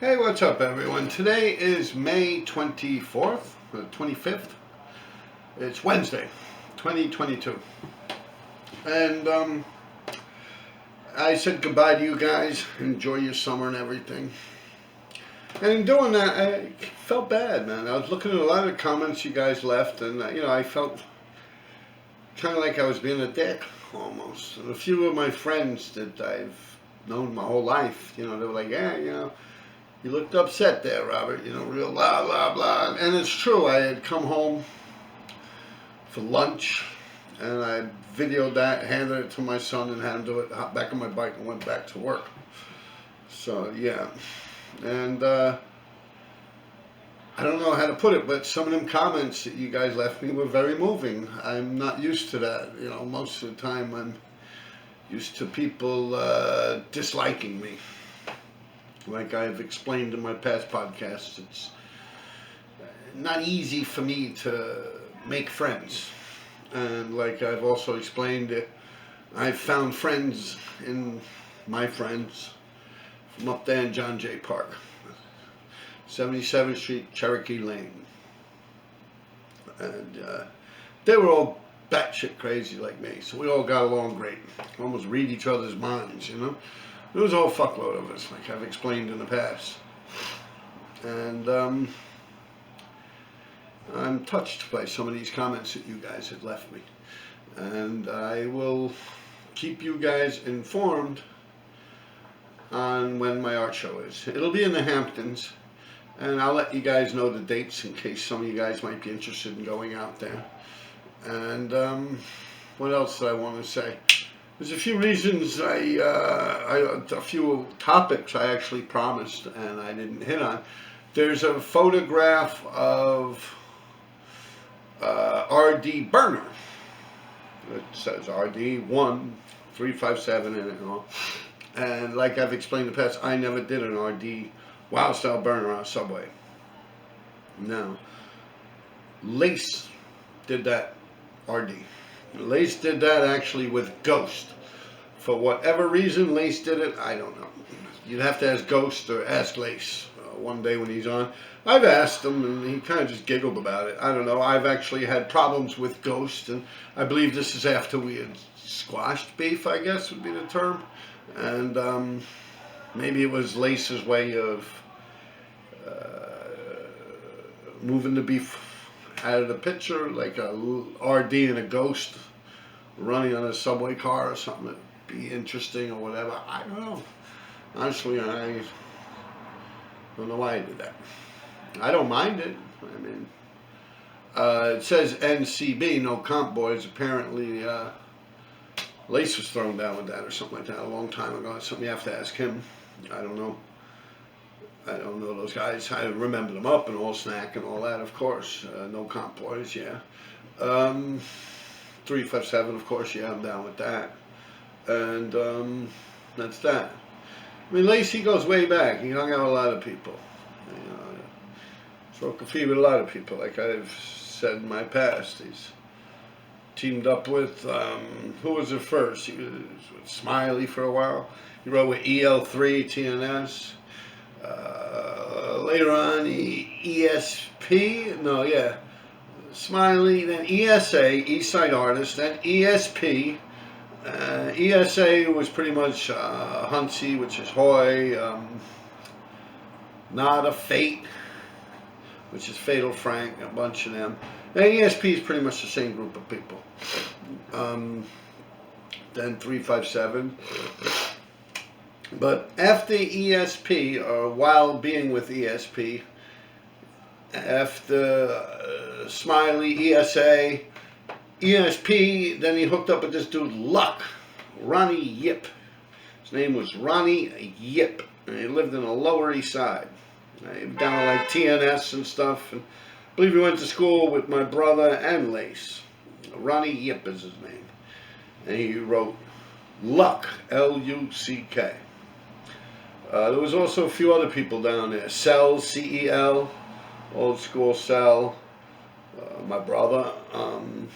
Hey, what's up, everyone? Today is May 24th, or 25th. It's Wednesday, 2022. And I said goodbye to you guys. Enjoy your summer and everything. And in doing that, I felt bad, man. I was looking at a lot of comments you guys left, and I felt kind of like I was being a dick, almost. And a few of my friends that I've known my whole life, they were like, yeah, you looked upset there, Robert, real blah, blah, blah. And it's true, I had come home for lunch, and I videoed that, handed it to my son, and had him do it, hopped back on my bike, and went back to work. So, yeah. And I don't know how to put it, but some of them comments that you guys left me were very moving. I'm not used to that. Most of the time I'm used to people disliking me. Like I've explained in my past podcasts, it's not easy for me to make friends. And like I've also explained, I've found friends in my friends from up there in John Jay Park, 77th Street, Cherokee Lane. And they were all batshit crazy like me, so we all got along great. Almost read each other's minds, There was a whole fuckload of us, like I've explained in the past. And I'm touched by some of these comments that you guys had left me. And I will keep you guys informed on when my art show is. It'll be in the Hamptons, and I'll let you guys know the dates in case some of you guys might be interested in going out there. And what else do I want to say? There's a few reasons a few topics I actually promised and I didn't hit on. There's a photograph of RD burner. It says RD357 in it and all. And like I've explained in the past, I never did an RD wild style burner on a subway. No. Lace did that RD. Lace did that actually with Ghost. For whatever reason Lace did it, I don't know. You'd have to ask Ghost or ask Lace one day when he's on. I've asked him and he kind of just giggled about it. I don't know. I've actually had problems with Ghost, and I believe this is after we had squashed beef, I guess would be the term. And maybe it was Lace's way of moving the beef out of the picture, like a RD and a Ghost running on a subway car or something. That'd be interesting or whatever. I don't know. Honestly, I don't know why I did that. I don't mind it. I mean, it says NCB, no comp boys. Apparently, Lace was thrown down with that or something like that a long time ago. It's something you have to ask him. I don't know. I don't know those guys. I remember them up and all snack and all that, of course. No comp boys, yeah. 357, of course, yeah, I'm down with that. And that's that. I mean, Lacey goes way back. He hung out with a lot of people. Smoked a few with a lot of people, like I've said in my past. He's teamed up with, who was it first? He was with Smiley for a while. He wrote with EL3, TNS. Later on, Smiley, then ESA, East Side Artist, then ESP. ESA was pretty much Huntsy, which is Hoy, Nada, Fate, which is Fatal Frank, a bunch of them. And ESP is pretty much the same group of people. Then 357. But after ESP, or while being with ESP, after Smiley, ESA, ESP, then he hooked up with this dude, Luck, Ronnie Yip. His name was Ronnie Yip, and he lived in the Lower East Side. Down at like TNS and stuff. And I believe he went to school with my brother and Lace. Ronnie Yip is his name. And he wrote Luck, L-U-C-K. There was also a few other people down there. Cell, C-E-L, old school Cell, my brother, and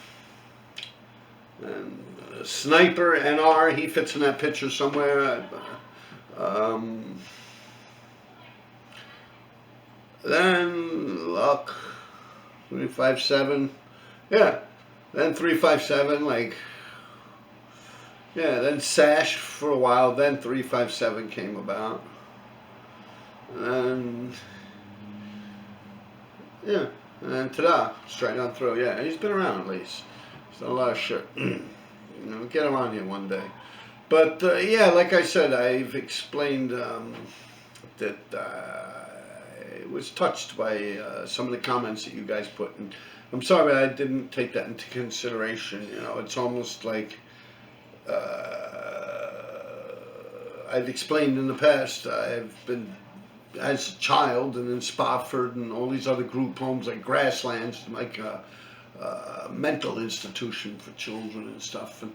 Sniper, NR, he fits in that picture somewhere. Then Luck 357. Yeah. Then 357, like, yeah, then Sash for a while, then 357 came about. And, yeah, and ta-da, straight on through, yeah, he's been around at least. He's done a lot of shit. You know, get him on here one day. But, yeah, like I said, I've explained that I was touched by some of the comments that you guys put, and I'm sorry I didn't take that into consideration. You know, it's almost like I've explained in the past, I've been, as a child, and in Spofford and all these other group homes like Grasslands, like a mental institution for children and stuff. And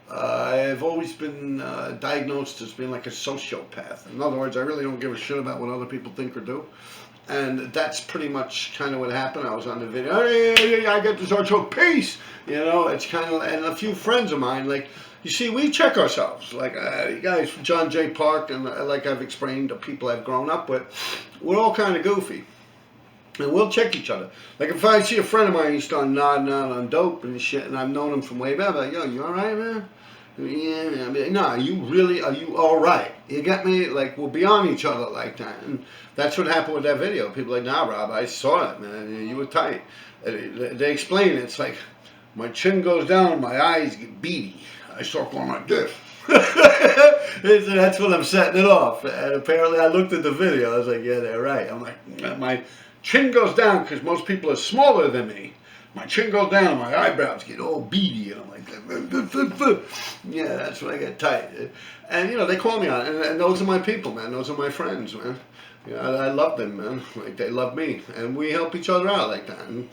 I've always been diagnosed as being like a sociopath. In other words, I really don't give a shit about what other people think or do. And that's pretty much kind of what happened. I was on the video, hey, I got this social peace. You know, it's kind of, and a few friends of mine, like, you see, we check ourselves. Like, you guys from John J. Park, and like I've explained, the people I've grown up with, we're all kind of goofy. And we'll check each other. Like, if I see a friend of mine, he's starting nodding out on dope and shit, and I've known him from way back, I'm like, yo, you all right, man? Yeah, man. I'll be like, no, are you all right? You get me? Like, we'll be on each other like that. And that's what happened with that video. People are like, nah, Rob, I saw it, man. You were tight. They explain it. It's like, my chin goes down, my eyes get beady. I start going like this. That's what I'm setting it off. And apparently I looked at the video. I was like, yeah, they're right. I'm like, my chin goes down because most people are smaller than me. My chin goes down, my eyebrows get all beady, and I'm like, yeah, that's when I get tight. And, you know, they call me on it, and those are my people, man. Those are my friends, man. You know, I love them, man. Like, they love me, and we help each other out like that. And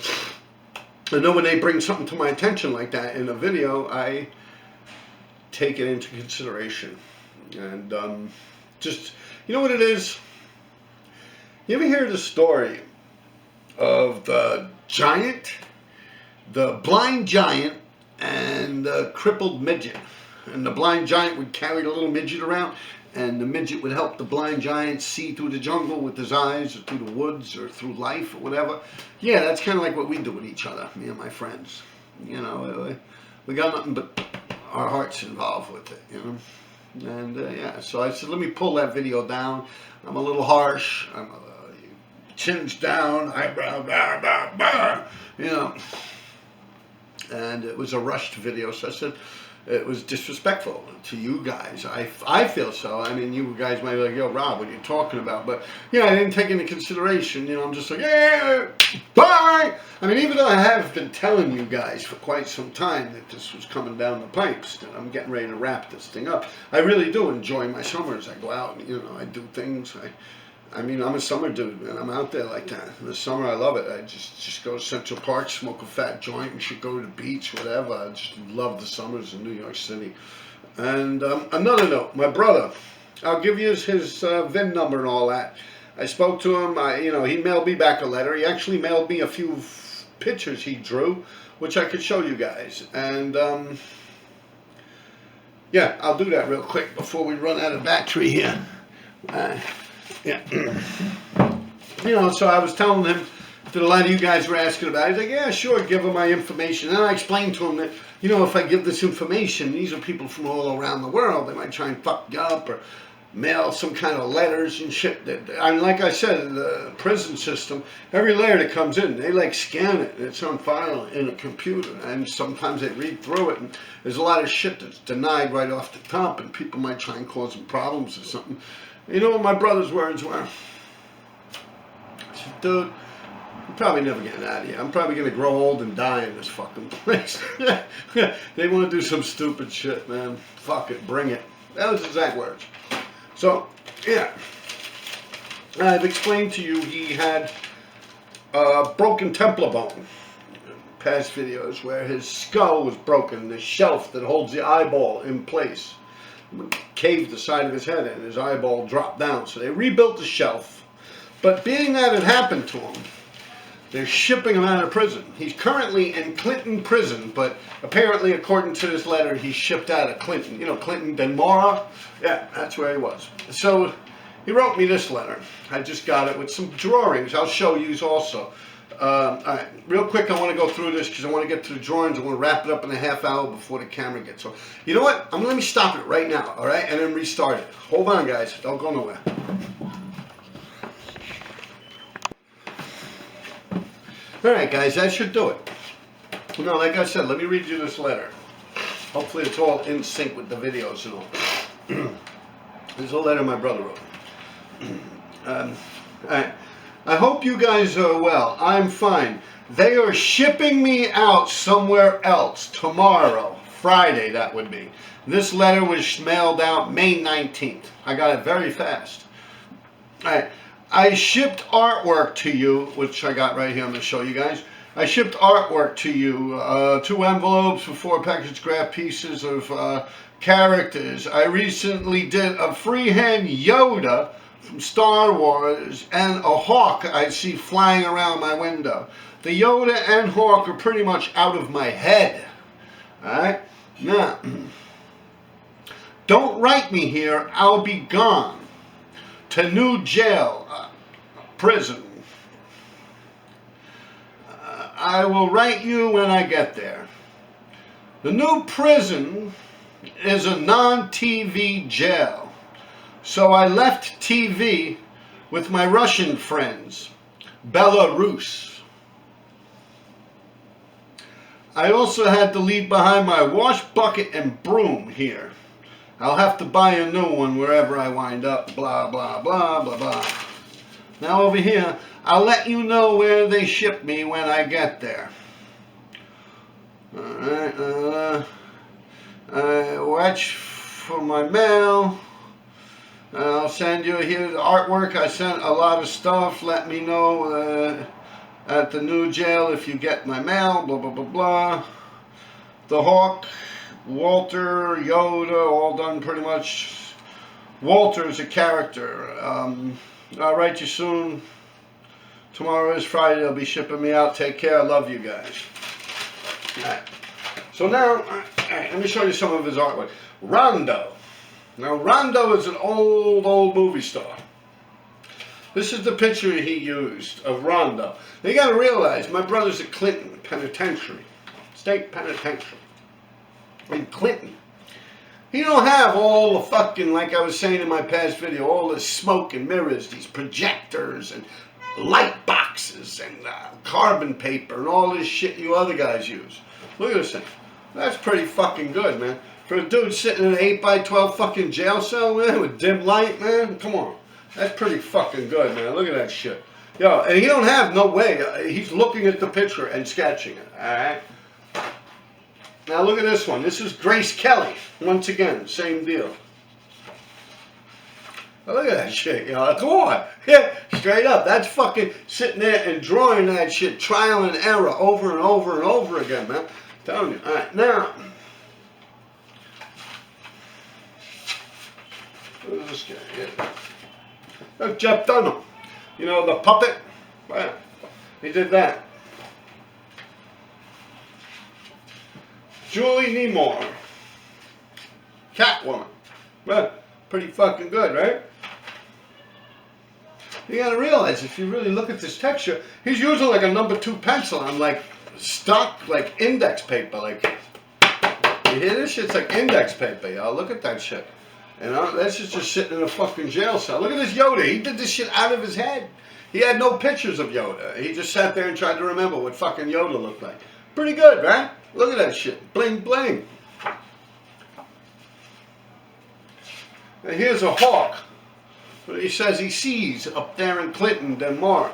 I know when they bring something to my attention like that in a video, I take it into consideration. And just, you know what it is? You ever hear the story of the giant, the blind giant, and the crippled midget? And the blind giant would carry the little midget around, and the midget would help the blind giant see through the jungle with his eyes, or through the woods, or through life, or whatever. Yeah, that's kind of like what we do with each other, me and my friends. You know, we got nothing but our hearts involved with it, you know. And yeah, so I said, let me pull that video down. I'm a little harsh. I'm chin's down, eyebrow, blah, blah, blah, you know. And it was a rushed video, so I said it was disrespectful to you guys. I feel so. I mean, you guys might be like, yo, Rob, what are you talking about? But, yeah, I didn't take into consideration. You know, I'm just like, yeah, bye. I mean, even though I have been telling you guys for quite some time that this was coming down the pipes, that I'm getting ready to wrap this thing up, I really do enjoy my summers. I go out and, you know, I do things. I mean, I'm a summer dude, man. I'm out there like that. In the summer, I love it. I just go to Central Park, smoke a fat joint, and should go to the beach, whatever. I just love the summers in New York City. And another note, my brother, I'll give you his VIN number and all that. I spoke to him. You know, he mailed me back a letter. He actually mailed me a few pictures he drew, which I could show you guys. And yeah, I'll do that real quick before we run out of battery here. Yeah, you know, so I was telling him that a lot of you guys were asking about it. He's like, yeah, sure, give him my information. And I explained to him that, you know, if I give this information, these are people from all around the world. They might try and fuck you up or mail some kind of letters and shit. I mean, like I said, in the prison system, every letter that comes in, they like scan it, and it's on file in a computer. And sometimes they read through it, and there's a lot of shit that's denied right off the top, and people might try and cause them problems or something. You know what my brother's words were? I said, dude, I'm probably never getting out of here. I'm probably going to grow old and die in this fucking place. They want to do some stupid shit, man. Fuck it, bring it. That was his exact words. So, yeah. I've explained to you he had a broken templar bone. Past videos where his skull was broken, the shelf that holds the eyeball in place caved the side of his head and his eyeball dropped down. So they rebuilt the shelf. But being that it happened to him, they're shipping him out of prison. He's currently in Clinton prison, but apparently, according to this letter, he's shipped out of Clinton. You know, Clinton, Denmora? Yeah, that's where he was. So, he wrote me this letter. I just got it with some drawings. I'll show you also. All right, real quick, I want to go through this because I want to get to the drawings. I want to wrap it up in a half hour before the camera gets on. You know what? Let me stop it right now, all right, and then restart it. Hold on, guys. Don't go nowhere. All right, guys, that should do it. No, like I said, let me read you this letter. Hopefully it's all in sync with the videos and all. There's a letter my brother wrote. All right. I hope you guys are well. I'm fine. They are shipping me out somewhere else tomorrow. Friday, that would be. This letter was mailed out May 19th. I got it very fast. All right. I shipped artwork to you, which I got right here. I'm going to show you guys. I shipped artwork to you, 2 envelopes with 4 packaged graph pieces of characters. I recently did a freehand Yoda from Star Wars and a hawk I see flying around my window. The Yoda and hawk are pretty much out of my head. Alright? Now, don't write me here. I'll be gone to new jail, prison. I will write you when I get there. The new prison is a non-TV jail. So I left TV with my Russian friends, Belarus. I also had to leave behind my wash bucket and broom here. I'll have to buy a new one wherever I wind up, blah, blah, blah, blah, blah. Now over here, I'll let you know where they ship me when I get there. Alright, watch for my mail. I'll send you here the artwork. I sent a lot of stuff. Let me know at the new jail if you get my mail, blah, blah, blah, blah. The hawk, Walter, Yoda, all done pretty much. Walter is a character. I'll write you soon. Tomorrow is Friday. They'll be shipping me out. Take care. I love you guys. All right. So now, let me show you some of his artwork. Rondo. Now, Rondo is an old movie star. This is the picture he used of Rondo. Now, you got to realize, my brother's at Clinton Penitentiary. State Penitentiary. In Clinton. You don't have all the fucking, like I was saying in my past video, all the smoke and mirrors, these projectors and light boxes and carbon paper and all this shit you other guys use. Look at this thing. That's pretty fucking good, man. For a dude sitting in an 8x12 fucking jail cell, man, with dim light, man, come on. That's pretty fucking good, man. Look at that shit. Yo, and he don't have no way. He's looking at the picture and sketching it, all right? Now look at this one. This is Grace Kelly. Once again, same deal. Now look at that shit, yo. Come on. Yeah, straight up. That's fucking sitting there and drawing that shit, trial and error, over and over and over again, man. I'm telling you. All right, now. Who's this guy? Yeah. That's Jeff Dunham. You know, the puppet? Well, he did that. Julie Nimoy. Catwoman. Well, pretty fucking good, right? You gotta realize, if you really look at this texture, he's using like a #2 pencil on like stock, like index paper. Like, you hear this shit's like index paper, y'all. Look at that shit. You know, that's just sitting in a fucking jail cell. Look at this Yoda. He did this shit out of his head. He had no pictures of Yoda. He just sat there and tried to remember what fucking Yoda looked like. Pretty good, right? Look at that shit. Bling, bling. And here's a hawk. He says he sees up there in Clinton, Denmark.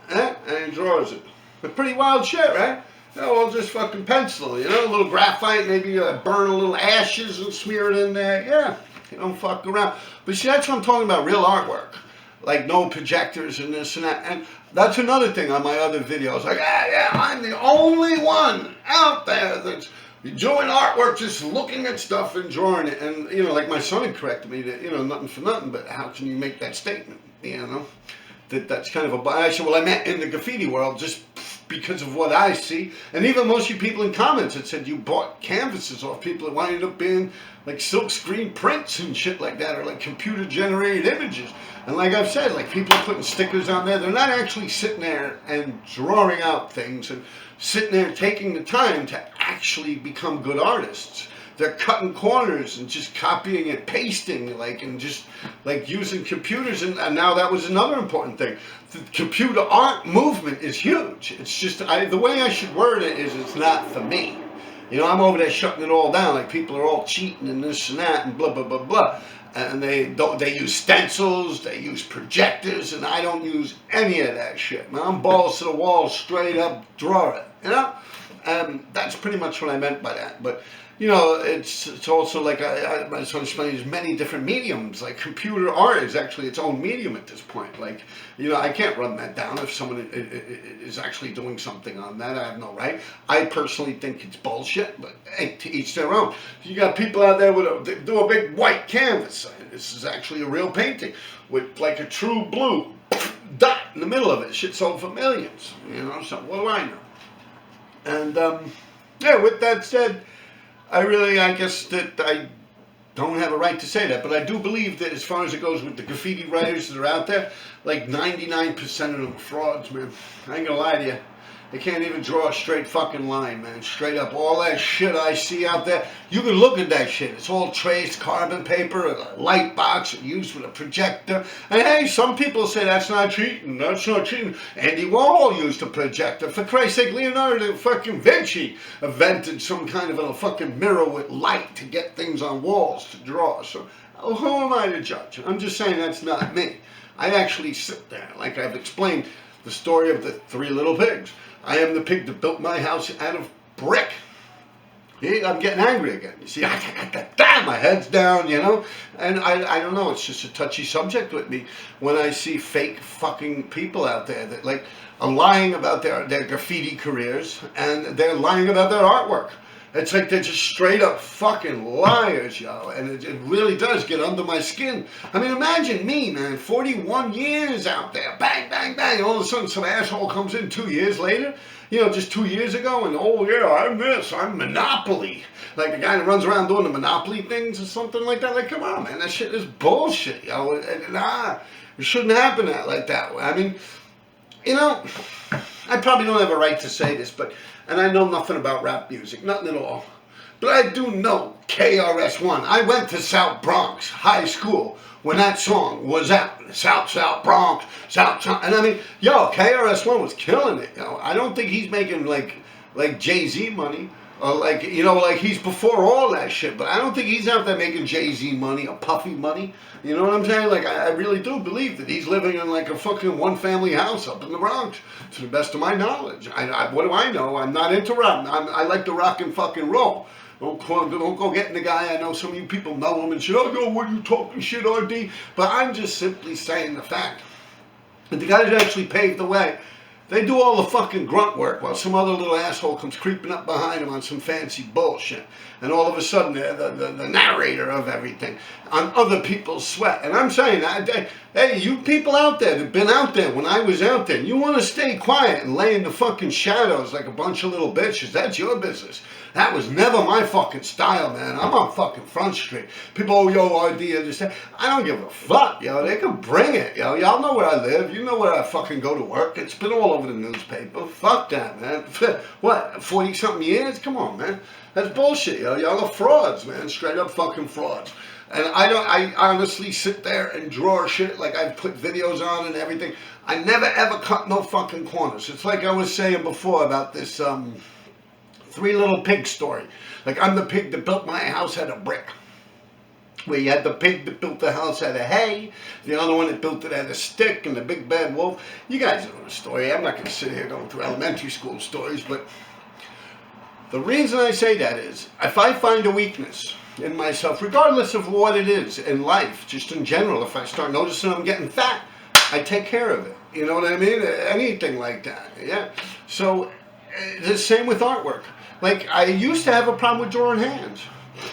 And he draws it. But pretty wild shit, right? You know, we'll just fucking pencil, you know, a little graphite, maybe burn a little ashes and smear it in there. Yeah, you don't fuck around. But see, that's what I'm talking about, real artwork. Like no projectors and this and that. And that's another thing on my other videos. Like, yeah, I'm the only one out there that's doing artwork, just looking at stuff and drawing it. And, you know, like my son had corrected me that, you know, nothing for nothing, but how can you make that statement, you know? That's kind of a, I said, well, I meant in the graffiti world, just because of what I see. And even most of you people in comments that said you bought canvases off people that wind up being like silk screen prints and shit like that, or like computer generated images. And like I've said, like people are putting stickers on there. They're not actually sitting there and drawing out things and sitting there taking the time to actually become good artists. They're cutting corners and just copying and pasting, like, and just like using computers. And now that was another important thing. The computer art movement is huge. It's just, the way I should word it is, it's not for me. You know, I'm over there shutting it all down. Like, people are all cheating and this and that and blah, blah, blah, blah. And they use stencils, they use projectors, and I don't use any of that shit. Man, I'm balls to the wall, straight up, draw it, you know? That's pretty much what I meant by that. But, you know, it's also like, I was explaining, there's many different mediums. Like, computer art is actually its own medium at this point. Like, you know, I can't run that down. If someone is actually doing something on that, I have no right. I personally think it's bullshit, but hey, to each their own. You got people out there they do a big white canvas. This is actually a real painting with like a true blue dot in the middle of it. Shit sold for millions, you know, so what do I know? And, yeah, with that said, I guess that I don't have a right to say that, but I do believe that as far as it goes with the graffiti writers that are out there, like 99% of them are frauds, man. I ain't gonna lie to you. They can't even draw a straight fucking line, man. Straight up, all that shit I see out there, you can look at that shit. It's all traced carbon paper, a light box used with a projector. And hey, some people say that's not cheating. That's not cheating. Andy Warhol used a projector. For Christ's sake, Leonardo fucking Vinci invented some kind of a fucking mirror with light to get things on walls to draw. So who am I to judge? I'm just saying that's not me. I actually sit there, like I've explained the story of the 3 little pigs. I am the pig that built my house out of brick. Yeah, I'm getting angry again. You see, my head's down, you know? And I don't know, it's just a touchy subject with me when I see fake fucking people out there that like are lying about their graffiti careers, and they're lying about their artwork. It's like they're just straight up fucking liars, yo. And it really does get under my skin. I mean, imagine me, man, 41 years out there, bang, bang, bang. All of a sudden some asshole comes in 2 years later, you know, just 2 years ago, and oh yeah, I'm this, I'm Monopoly. Like the guy that runs around doing the Monopoly things or something like that. Like, come on, man, that shit is bullshit, yo. It shouldn't happen like that. I mean, you know, I probably don't have a right to say this, and I know nothing about rap music, nothing at all. But I do know KRS-One. I went to South Bronx High School when that song was out. South Bronx, and I mean, yo, KRS-One was killing it, yo. I don't think he's making like Jay-Z money, or like, you know, like he's before all that shit, but I don't think he's out there making Jay-Z money or Puffy money. You know what I'm saying? Like, I really do believe that he's living in like a fucking one-family house up in the Bronx, to the best of my knowledge. What do I know? I'm not into rap. I like to rock and fucking roll. Don't go getting the guy. I know some of you people know him and shit. Oh, no, what are you talking shit, RD? But I'm just simply saying the fact that the guy that actually paved the way, they do all the fucking grunt work while some other little asshole comes creeping up behind him on some fancy bullshit. And all of a sudden, they're the narrator of everything on other people's sweat. And I'm saying, hey, you people out there that have been out there when I was out there, you want to stay quiet and lay in the fucking shadows like a bunch of little bitches, that's your business. That was never my fucking style, man. I'm on fucking Front Street. People, oh, yo, RD, understand? I don't give a fuck, yo. They can bring it, yo. Y'all know where I live. You know where I fucking go to work. It's been all over the newspaper. Fuck that, man. What, 40-something years? Come on, man. That's bullshit, yo. Y'all are frauds, man. Straight up fucking frauds. And I honestly sit there and draw shit like I've put videos on and everything. I never ever cut no fucking corners. It's like I was saying before about this, 3 little pig story. Like, I'm the pig that built my house out of brick. Where you had the pig that built the house out of hay, the other one that built it out of stick, and the big bad wolf. You guys know the story. I'm not going to sit here going through elementary school stories, but the reason I say that is, if I find a weakness in myself, regardless of what it is in life, just in general, if I start noticing I'm getting fat, I take care of it. You know what I mean? Anything like that, yeah? So, the same with artwork. Like, I used to have a problem with drawing hands.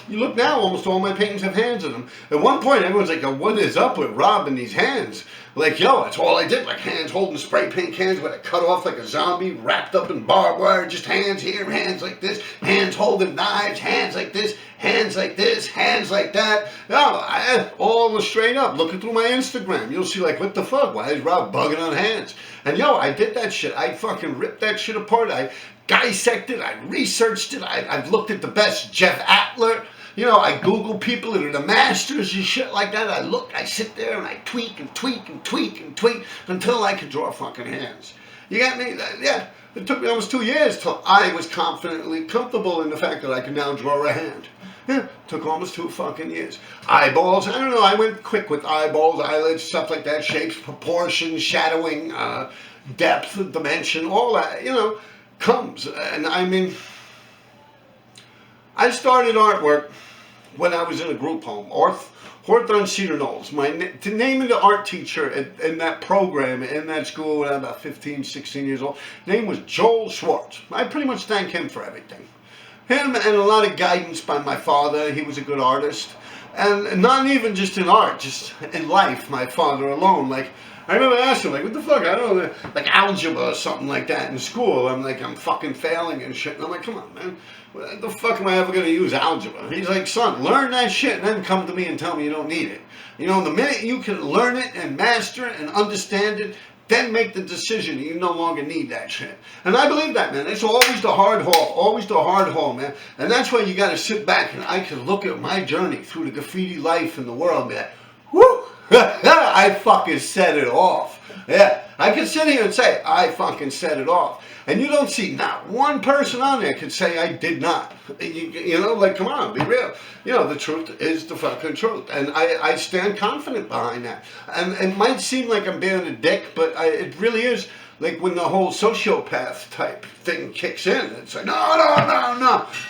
You look now, almost all my paintings have hands in them. At one point, everyone's like, what is up with Rob and these hands? Like, yo, that's all I did. Like, hands holding spray paint cans with it cut off like a zombie, wrapped up in barbed wire. Just hands here, hands like this. Hands holding knives, hands like this, hands like this, hands like that. Yo, I all straight up. Looking through my Instagram, you'll see like, what the fuck? Why is Rob bugging on hands? And yo, I did that shit. I fucking ripped that shit apart. I dissected, I researched it. I've looked at the best Jeff Atler. You know, I Google people that are the masters and shit like that. I sit there and I tweak and tweak and tweak and tweak until I could draw fucking hands. You got me? Yeah. It took me almost 2 years till I was confidently comfortable in the fact that I could now draw a hand. Yeah, it took almost 2 fucking years. Eyeballs, I don't know, I went quick with eyeballs, eyelids, stuff like that, shapes, proportions, shadowing, depth, dimension, all that, you know, comes. And I mean, I started artwork when I was in a group home, Hawthorne Cedar Knolls. The name of the art teacher in that program, in that school when I was about 15, 16 years old, name was Joel Schwartz. I pretty much thank him for everything. Him and a lot of guidance by my father. He was a good artist. And not even just in art, just in life, my father alone. Like, I remember asking him, like, what the fuck? I don't know, like algebra or something like that in school. I'm fucking failing and shit. And I'm like, come on, man. What the fuck am I ever going to use algebra? He's like, son, learn that shit and then come to me and tell me you don't need it. You know, the minute you can learn it and master it and understand it, then make the decision you no longer need that shit. And I believe that, man. It's always the hard haul. Always the hard haul, man. And that's why you got to sit back and I can look at my journey through the graffiti life in the world, man. Woo! I fucking set it off. Yeah, I can sit here and say, I fucking set it off. And you don't see not one person on there can say I did not. You know, like, come on, be real. You know, the truth is the fucking truth. And I stand confident behind that. And it might seem like I'm being a dick, but it really is. Like when the whole sociopath type thing kicks in, it's like, no.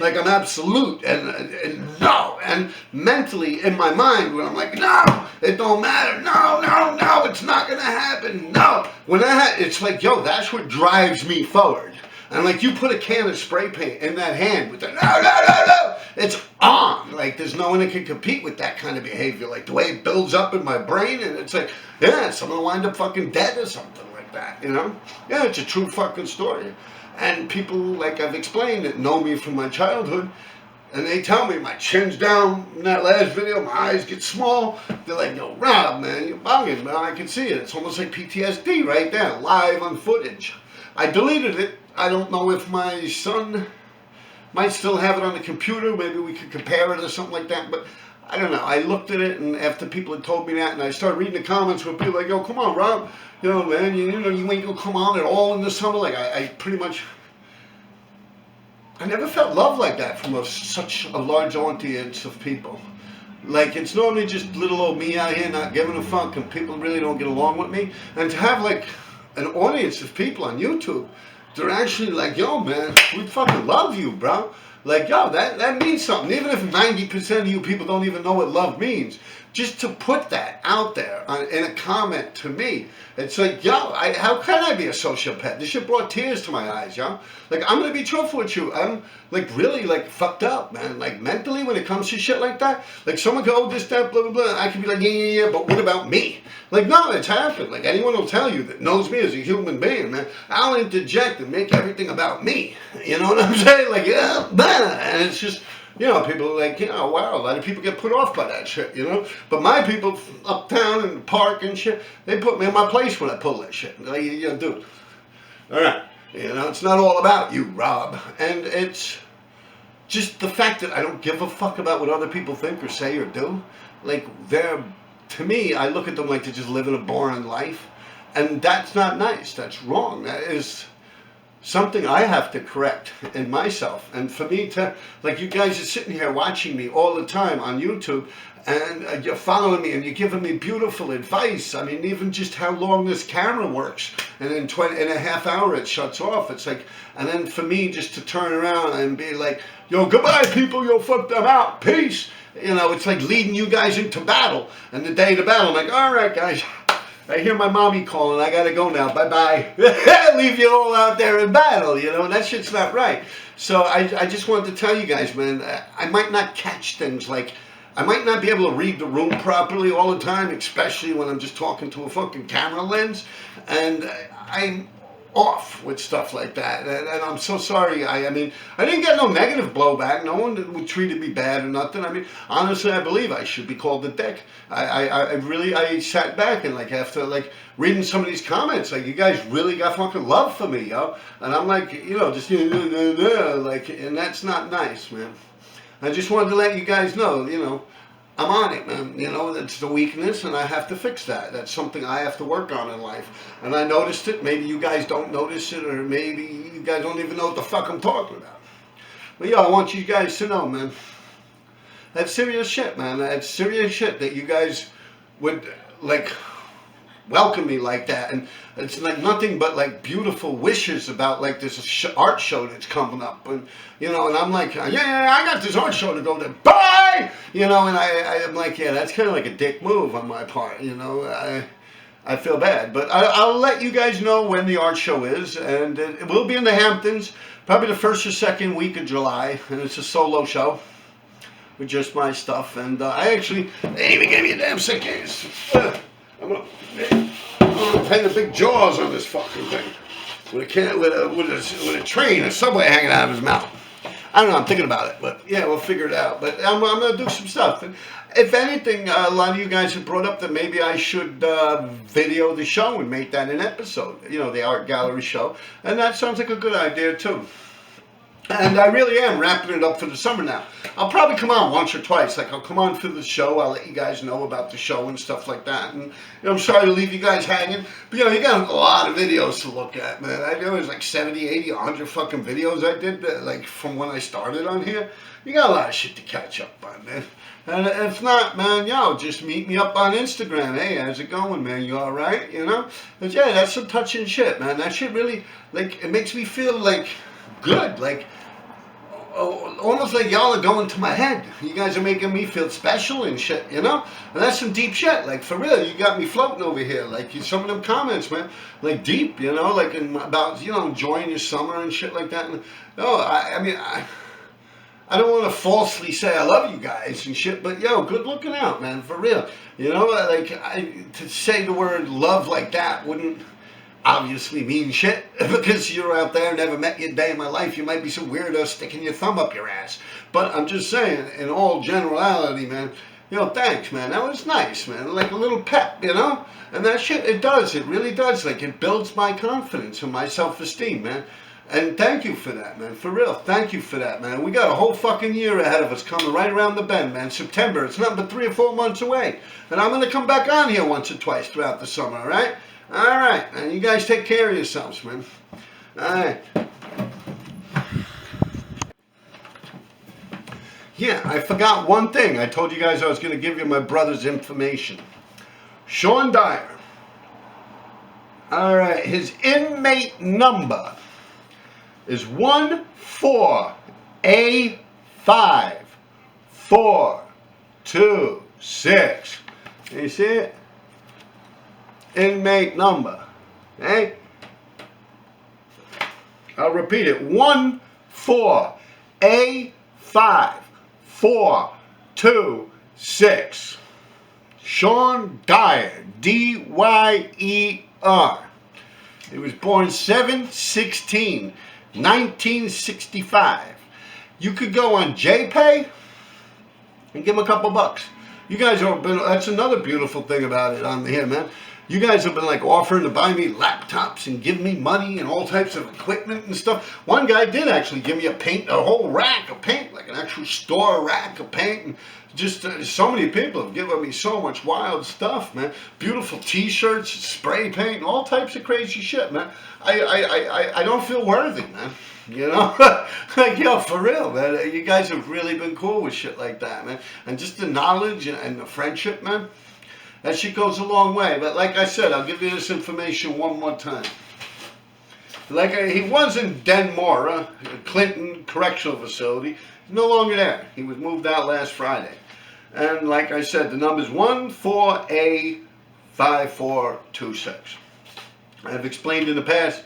Like I'm absolute and no. And mentally in my mind, when I'm like, no, it don't matter. No, it's not going to happen. No. When it's like, yo, that's what drives me forward. And like you put a can of spray paint in that hand with the no. It's on. Like there's no one that can compete with that kind of behavior. Like the way it builds up in my brain and it's like, yeah, someone will wind up fucking dead or something. That, you know? Yeah, it's a true fucking story. And people, like I've explained, that know me from my childhood, and they tell me my chin's down in that last video, my eyes get small. They're like, yo, Rob, man, you're bugging, man. I can see it. It's almost like PTSD right there, live on footage. I deleted it. I don't know if my son might still have it on the computer. Maybe we could compare it or something like that, but I don't know. I looked at it, and after people had told me that, and I started reading the comments where people were like, yo, come on, Rob. You know, man, you know, you ain't gonna come on at all in the summer. Like, I pretty much, I never felt love like that from such a large audience of people. Like, it's normally just little old me out here not giving a fuck, and people really don't get along with me. And to have, like, an audience of people on YouTube, they're actually like, yo, man, we fucking love you, bro. Like, yo, that means something. Even if 90% of you people don't even know what love means, just to put that out there in a comment to me, it's like, yo, how can I be a sociopath? This shit brought tears to my eyes, yo. Like, I'm going to be truthful with you. I'm, like, really, like, fucked up, man. Like, mentally, when it comes to shit like that, like, someone go, oh, this, that, blah, blah, blah. I can be like, yeah, but what about me? Like, no, it's happened. Like, anyone will tell you that knows me as a human being, man. I'll interject and make everything about me. You know what I'm saying? Like, yeah, and it's just, you know, people are like, you know, wow, a lot of people get put off by that shit, you know? But my people uptown in the park and shit, they put me in my place when I pull that shit. Like, you know, dude, all right, you know, it's not all about you, Rob. And it's just the fact that I don't give a fuck about what other people think or say or do. Like, to me, I look at them like they're just living a boring life. And that's not nice. That's wrong. That is something I have to correct in myself. And for me to, like, you guys are sitting here watching me all the time on YouTube, and you're following me and you're giving me beautiful advice. I mean, even just how long this camera works, and in a half hour it shuts off. It's like, and then for me just to turn around and be like, yo, goodbye people, yo, fuck them out, peace. You know, it's like leading you guys into battle. And the day of the battle, I'm like, all right, guys, I hear my mommy calling. I gotta go now. Bye-bye. Leave you all out there in battle, you know. That shit's not right. So I just wanted to tell you guys, man, I might not catch things like I might not be able to read the room properly all the time, especially when I'm just talking to a fucking camera lens, and I'm off with stuff like that, and I'm so sorry. I mean, I didn't get no negative blowback. No one treated me bad or nothing. I mean, honestly, I believe I should be called a dick. I really sat back and like after like reading some of these comments, like you guys really got fucking love for me, yo, and I'm like, you know, just like, and that's not nice, man. I just wanted to let you guys know, you know, I'm on it, man. You know, it's the weakness, and I have to fix that. That's something I have to work on in life. And I noticed it. Maybe you guys don't notice it, or maybe you guys don't even know what the fuck I'm talking about. But yo, I want you guys to know, man. That's serious shit, man. That's serious shit that you guys would, like, welcome me like that, and it's like nothing but like beautiful wishes about like this art show that's coming up, and you know, and I'm like, yeah, I got this art show to go to, bye, you know, and I'm like, yeah, that's kind of like a dick move on my part, you know. I feel bad, but I'll let you guys know when the art show is, and it will be in the Hamptons, probably the first or second week of July, and it's a solo show with just my stuff, and I actually, they even gave me a damn suitcase. I'm gonna paint the big jaws on this fucking thing with a train, a subway hanging out of his mouth. I don't know. I'm thinking about it, but yeah, we'll figure it out. But I'm gonna do some stuff. And if anything, a lot of you guys have brought up that maybe I should video the show and make that an episode. You know, the art gallery show, and that sounds like a good idea too. And I really am wrapping it up for the summer now. I'll probably come on once or twice. Like, I'll come on for the show. I'll let you guys know about the show and stuff like that. And, you know, I'm sorry to leave you guys hanging. But, you know, you got a lot of videos to look at, man. I know there's like 70, 80, 100 fucking videos I did, like, from when I started on here. You got a lot of shit to catch up on, man. And if not, man, yo, just meet me up on Instagram. Hey, how's it going, man? You all right? You know? But, yeah, that's some touching shit, man. That shit really, like, it makes me feel, like, good. Like, almost like y'all are going to my head. You guys are making me feel special and shit, you know? And that's some deep shit. Like, for real, you got me floating over here. Like, some of them comments, man, like, deep, you know? Like, about, you know, enjoying your summer and shit like that. And, no, I mean, I don't want to falsely say I love you guys and shit, but, yo, good looking out, man, for real. You know, like, to say the word love like that wouldn't obviously mean shit, because you're out there, never met you a day in my life, you might be some weirdo sticking your thumb up your ass. But I'm just saying, in all generality, man, you know, thanks, man. That was nice, man. Like a little pep, you know? And that shit, it does. It really does. Like, it builds my confidence and my self-esteem, man. And thank you for that, man. For real. Thank you for that, man. We got a whole fucking year ahead of us coming right around the bend, man. September. It's nothing but 3 or 4 months away. And I'm going to come back on here once or twice throughout the summer, all right? All right, and you guys take care of yourselves, man. All right. Yeah, I forgot one thing. I told you guys I was going to give you my brother's information. Sean Dyer. All right, his inmate number is 1485426. You see it? Inmate number, okay? I'll repeat it, 1485426. Sean Dyer, D-Y-E-R. He was born 7/16/1965. You could go on JPay and give him a couple bucks. You guys have been, that's another beautiful thing about it on here, man. You guys have been like offering to buy me laptops and give me money and all types of equipment and stuff. One guy did actually give me a whole rack of paint, like an actual store rack of paint. And just so many people have given me so much wild stuff, man. Beautiful t-shirts, spray paint, all types of crazy shit, man. I don't feel worthy, man. You know, like, yo, for real, man. You guys have really been cool with shit like that, man. And just the knowledge and the friendship, man. That shit goes a long way. But like I said, I'll give you this information one more time. Like, he was in Denmora, Clinton Correctional Facility. He's no longer there. He was moved out last Friday. And like I said, the number is 1485426. I've explained in the past,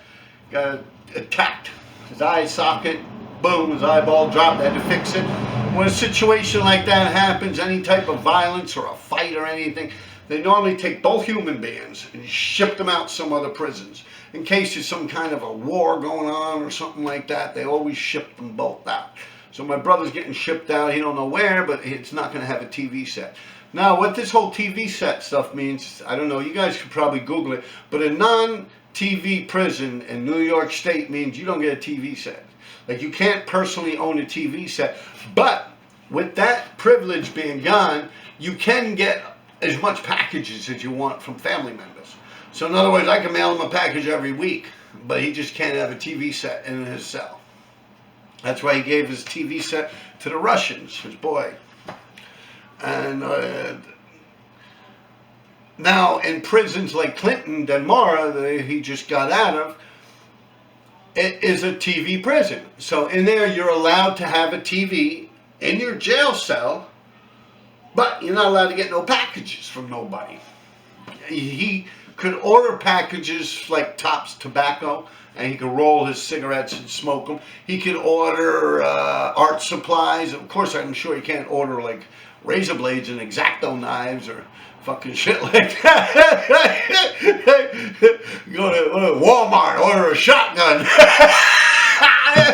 got attacked. His eye socket, boom, his eyeball dropped. I had to fix it. when a situation like that happens, any type of violence or a fight or anything, they normally take both human beings and ship them out some other prisons. In case there's some kind of a war going on or something like that, they always ship them both out. So my brother's getting shipped out. He don't know where, but it's not going to have a TV set. Now, what this whole TV set stuff means, I don't know. You guys could probably Google it. But a non-TV prison in New York State means you don't get a TV set. Like, you can't personally own a TV set. But with that privilege being gone, you can get as much packages as you want from family members. So in other words, I can mail him a package every week, but he just can't have a TV set in his cell. That's why he gave his TV set to the Russians, his boy. And now in prisons like Clinton, Denmark, that he just got out of, it is a TV prison. So in there, you're allowed to have a TV in your jail cell, but you're not allowed to get no packages from nobody. He could order packages like Tops Tobacco, and he could roll his cigarettes and smoke them. He could order art supplies. Of course, I'm sure he can't order like razor blades and X-Acto knives or fucking shit like that. Go to Walmart, order a shotgun.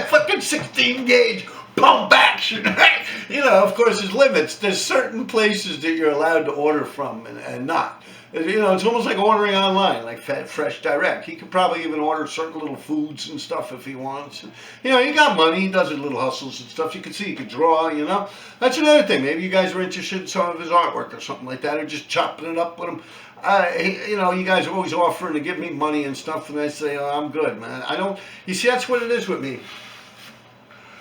Fucking 16 gauge pump action. You know, of course, there's limits. There's certain places that you're allowed to order from and not. You know, it's almost like ordering online, like Fresh Direct. He could probably even order certain little foods and stuff if he wants. You know, he got money. He does his little hustles and stuff. You can see he could draw, you know. That's another thing. Maybe you guys are interested in some of his artwork or something like that, or just chopping it up with him. You know, you guys are always offering to give me money and stuff, and I say, oh, I'm good, man. I don't, you see, that's what it is with me.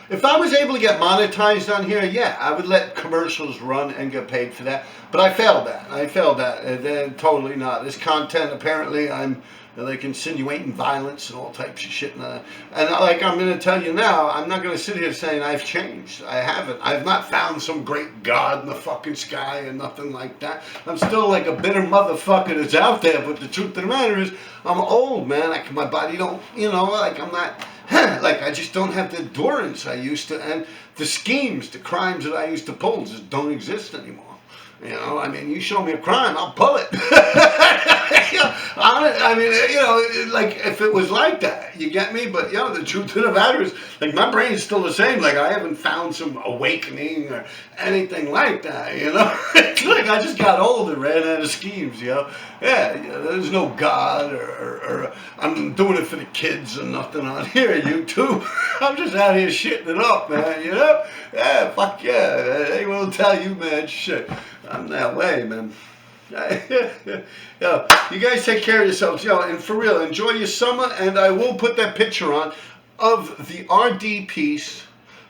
If I was able to get monetized on here, yeah, I would let commercials run and get paid for that. But I failed that. Totally not. This content, apparently, I'm like insinuating violence and all types of shit. And like I'm going to tell you now, I'm not going to sit here saying I've changed. I haven't. I've not found some great God in the fucking sky and nothing like that. I'm still like a bitter motherfucker that's out there. But the truth of the matter is, I'm old, man. Like my body don't, you know, like I'm not... Like I just don't have the endurance I used to, and the schemes, the crimes that I used to pull just don't exist anymore. You know, I mean, you show me a crime, I'll pull it. I mean, you know, like if it was like that, you get me? But, you know, the truth of the matter is, like, my brain's still the same. Like, I haven't found some awakening or anything like that, you know? It's like I just got old and ran out of schemes, you know? Yeah, you know, there's no God or I'm doing it for the kids or nothing on here, YouTube. I'm just out here shitting it up, man, you know? Yeah, fuck yeah. They will tell you, man, shit. I'm that way, man. Yo, you guys take care of yourselves. Yo, and for real, enjoy your summer. And I will put that picture on of the RD piece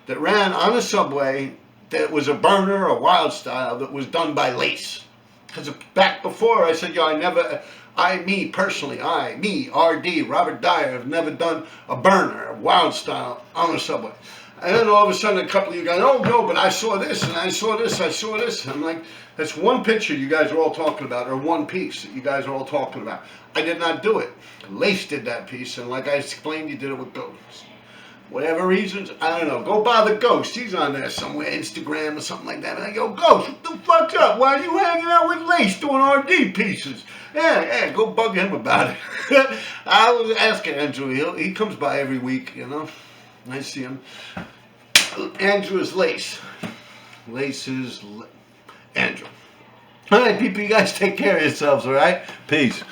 that ran on a subway that was a burner, a wild style, that was done by Lace. Because back before I said, yo, me personally, RD, Robert Dyer, have never done a burner, a wild style on a subway. And then all of a sudden a couple of you guys, oh no, but I saw this and I saw this, I saw this. And I'm like, that's one picture you guys are all talking about, or one piece that you guys are all talking about. I did not do it. Lace did that piece, and like I explained, you did it with Ghost. Whatever reasons, I don't know. Go bother Ghost. He's on there somewhere, Instagram or something like that. And I go, Ghost, what the fuck's up? Why are you hanging out with Lace doing RD pieces? Yeah, go bug him about it. I was asking Andrew. He comes by every week, you know. I see him. Andrew is Lace. Lace is Andrew. All right, people, you guys take care of yourselves, all right? Peace.